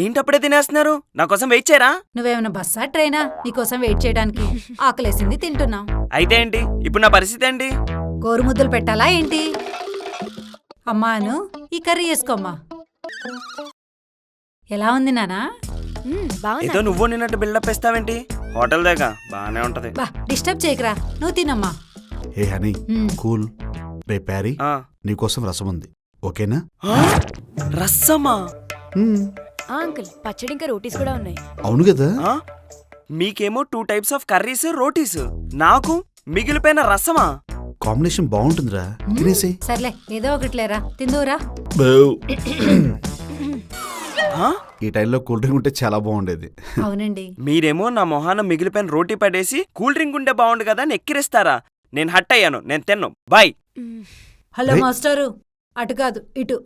ఏంటప్పుడే తినేస్తున్నారు? నా కోసం వెయిట్ చేయరా? నువ్వేమైనా బస్సా ట్రైనా నీకోసం వెయిట్ చేయడానికి? ఆకలేసింది తింటున్నాం. అయితే ఏంటి ఇప్పుడు నా పరిస్థితి ఏంటి? గోరుముద్దలు పెట్టాలా ఏంటి? అమ్మాను ఈ కర్రీ వేసుకోమ్మా. ఎలా ఉంది నానా? ఏదో నువ్వు నిన్నట్టు బిల్డప్ ఇస్తావేంటి? హోటల్ దాకా బానే ఉంటది. బా డిస్టర్బ్ చేయకరా, నువ్వు తినమ్మా. ఏ హనీ కూల్. రే ప్యారీ, నీకోసం రసం ఉంది, ఓకేనా? రసమా? అంకుల్ పచ్చడి ఇంకా రోటీస్ కూడా ఉన్నాయి. అవును కదా. మీకేమో 2 టైప్స్ ఆఫ్ కర్రీస్ రోటీస్, నాకు మిగిలిపోయిన రసమా? కాంబినేషన్ బాగుంటుందిరా, తినేసి. సర్లే ఏదో ఒకటిలేరా, తిందురా. ఈ టైంలో కూల్ డ్రింక్ ఉంటే చాలా బాగుండేది. అవునండి. మీరేమో నా మొహాన మిగిలిపోయిన రోటీ పడేసి కూల్ డ్రింక్ ఉంటే బాగుండు కదా అని ఎక్కిరిస్తారా? నేను హట్ అయ్యాను, నేను తిన్ను. బాయ్. హలో మాస్టారు, అటు కాదు ఇటు.